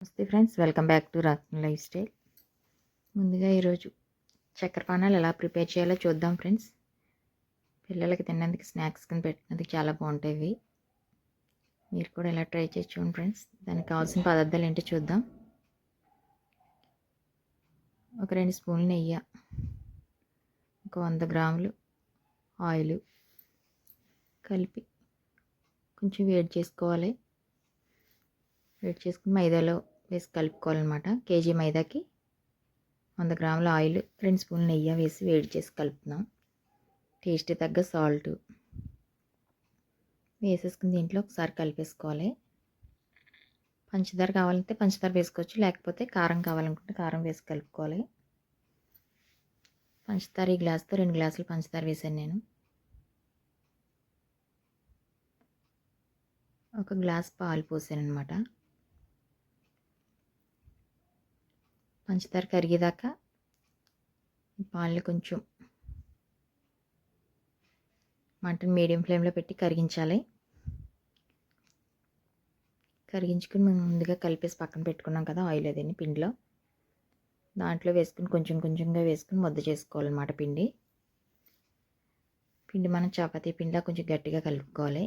నమస్తే friends, welcome back to రాక్ని lifestyle. ముందుగా ఈరోజు చక్కెర పానాలు ఎలా ప్రిపేర్ చేయాలో చూద్దాం ఫ్రెండ్స్. పిల్లలకి తిన్నందుకు స్నాక్స్ కింద పెట్టినందుకు చాలా బాగుంటాయి. మీరు కూడా ఎలా ట్రై చేసి చూడండి ఫ్రెండ్స్. దానికి కావాల్సిన పదార్థాలు ఏంటో చూద్దాం. ఒక 2 స్పూన్లు నెయ్యి, ఒక 100 గ్రాములు ఆయిల్ కలిపి కొంచెం వేడి చేసుకోవాలి. వేడి చేసుకుని మైదాలో వేసి కలుపుకోవాలన్నమాట. కేజీ మైదాకి 100 గ్రాముల ఆయిల్, 2 స్పూన్లు నెయ్యి వేసి వేడి చేసి కలుపుతున్నాం. టేస్ట్ తగ్గ సాల్ట్ వేసేసుకుని దీంట్లో ఒకసారి కలిపేసుకోవాలి. పంచదార కావాలంటే పంచదార వేసుకోవచ్చు, లేకపోతే కారం కావాలనుకుంటే కారం వేసి కలుపుకోవాలి. పంచదార ఈ గ్లాస్తో 2 గ్లాసులు పంచదార వేసాను నేను. ఒక గ్లాస్ పాలు పోసాను అనమాట. పంచదార కరిగేదాకా పాలని కొంచెం మంటను మీడియం ఫ్లేమ్లో పెట్టి కరిగించాలి. కరిగించుకుని మనం ముందుగా కలిపేసి పక్కన పెట్టుకున్నాం కదా ఆయిల్, అదేని పిండిలో దాంట్లో వేసుకుని కొంచెం కొంచెంగా వేసుకుని ముద్ద చేసుకోవాలన్నమాట. పిండి మనం చపాతీ పిండిలా కొంచెం గట్టిగా కలుపుకోవాలి.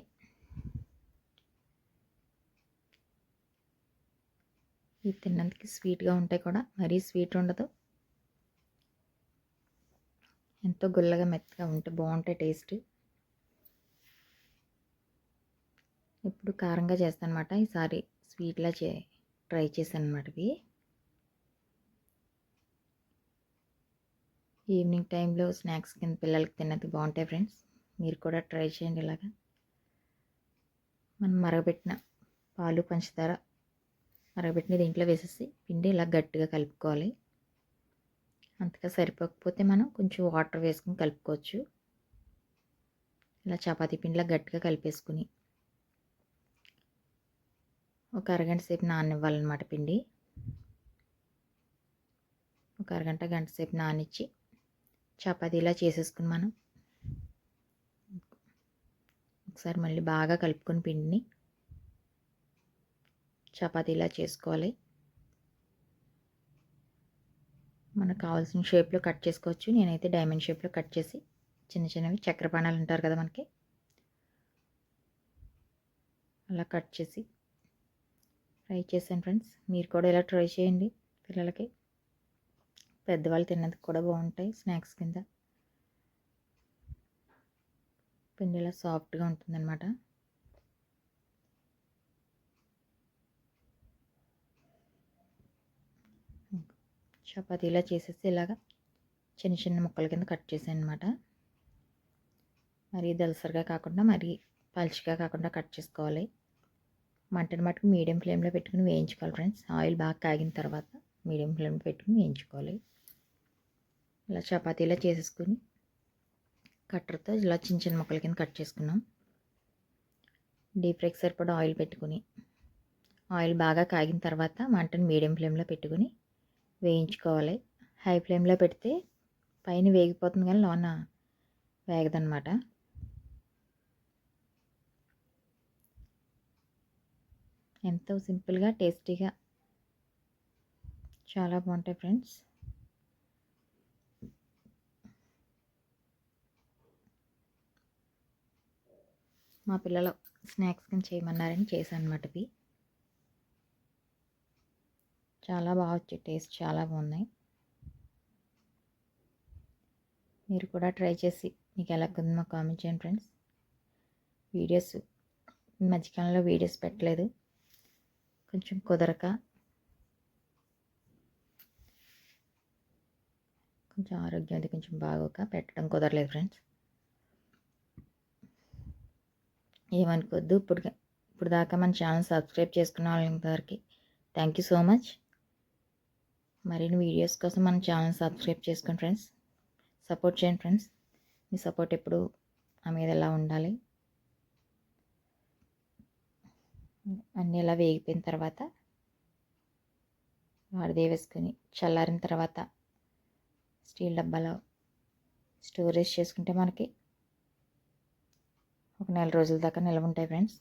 ఇది తిన్నందుకు స్వీట్గా ఉంటాయి కూడా, మరీ స్వీట్ ఉండదు. ఎంతో గుల్లగా మెత్తగా ఉంటే బాగుంటాయి టేస్ట్. ఇప్పుడు కారంగా చేస్తాను అనమాట. ఈసారి స్వీట్లా ట్రై చేశాను అనమాట. ఇవి ఈవినింగ్ టైంలో స్నాక్స్ కింద పిల్లలకి తిన్నది బాగుంటాయి ఫ్రెండ్స్. మీరు కూడా ట్రై చేయండి. ఇలాగా మనం మరగబెట్టిన పాలు పంచదార మరగబెట్టిన దీంట్లో వేసేసి పిండి ఇలా గట్టిగా కలుపుకోవాలి. అంతగా సరిపోకపోతే మనం కొంచెం వాటర్ వేసుకుని కలుపుకోవచ్చు. ఇలా చపాతీ పిండిలా గట్టిగా కలిపేసుకుని ఒక అరగంట సేపు నాననివ్వాలన్నమాట. పిండి ఒక అరగంట గంట సేపు నానిచ్చి చపాతీలా చేసేసుకుని మనం ఒకసారి మళ్ళీ బాగా కలుపుకొని పిండిని చపాతీలా చేసుకోవాలి. మనకు కావాల్సిన షేప్లో కట్ చేసుకోవచ్చు. నేనైతే డైమండ్ షేప్లో కట్ చేసి చిన్న చిన్నవి చక్కెర పానాలు ఉంటారు కదా మనకి, అలా కట్ చేసి ఫ్రై చేశాను ఫ్రెండ్స్. మీరు కూడా ఇలా ట్రై చేయండి. పిల్లలకి, పెద్దవాళ్ళు తిన్నది కూడా బాగుంటాయి స్నాక్స్ కింద. పిండి ఇలా సాఫ్ట్గా ఉంటుందన్నమాట. చపాతీలా చేసేసి ఇలాగా చిన్న చిన్న ముక్కల కింద కట్ చేసాను అనమాట. మరీ దలసరిగా కాకుండా మరీ పలుచగా కాకుండా కట్ చేసుకోవాలి. మంటను మటుకు మీడియం ఫ్లేమ్లో పెట్టుకుని వేయించుకోవాలి ఫ్రెండ్స్. ఆయిల్ బాగా కాగిన తర్వాత మీడియం ఫ్లేమ్లో పెట్టుకుని వేయించుకోవాలి. ఇలా చపాతీలా చేసేసుకుని కట్టర్తో ఇలా చిన్న చిన్న ముక్కల కింద కట్ చేసుకున్నాం. డీప్ ఫ్రైకి సరిపడా ఆయిల్ పెట్టుకుని ఆయిల్ బాగా కాగిన తర్వాత మంటను మీడియం ఫ్లేమ్లో పెట్టుకుని వేయించుకోవాలి. హై ఫ్లేమ్లో పెడితే పైన వేగిపోతుంది కానీ లోన వేగదన్నమాట. ఎంతో సింపుల్గా టేస్టీగా చాలా బాగుంటాయి ఫ్రెండ్స్. మా పిల్లలు స్నాక్స్ కింద చేయమన్నారని చేశాను అనమాట. ఇవి చాలా బాగా వచ్చాయి, టేస్ట్ చాలా బాగున్నాయి. మీరు కూడా ట్రై చేసి మీకు ఎలా కుదిరిందో కామెంట్ చేయండి ఫ్రెండ్స్. వీడియోస్ ఈ మధ్యకాలంలో వీడియోస్ పెట్టలేదు, కొంచెం కుదరక, కొంచెం ఆరోగ్యం అది కొంచెం బాగోక పెట్టడం కుదరలేదు ఫ్రెండ్స్. ఏమనుకోవద్దు. ఇప్పుడు దాకా మన ఛానల్ సబ్స్క్రైబ్ చేసుకున్న వాళ్ళందరికీ థ్యాంక్ యూ సో మచ్. మరిన్ని వీడియోస్ కోసం మన ఛానల్ సబ్స్క్రైబ్ చేసుకోండి ఫ్రెండ్స్. సపోర్ట్ చేయండి ఫ్రెండ్స్. మీ సపోర్ట్ ఎప్పుడు నా మీద ఎలా ఉండాలి. అన్నీ ఇలా వేగిపోయిన తర్వాత వాడిదే వేసుకొని చల్లారిన తర్వాత స్టీల్ డబ్బాలో స్టోరేజ్ చేసుకుంటే మనకి ఒక 4 రోజుల దాకా నిల్వ ఉంటాయి ఫ్రెండ్స్.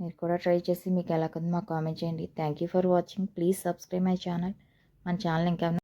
మీరు కూడా ట్రై చేసి మీకు ఎలా ఉందో మాకు కామెంట్ చేయండి. Thank you for watching. Please subscribe my channel. మన ఛానల్ ఇంకా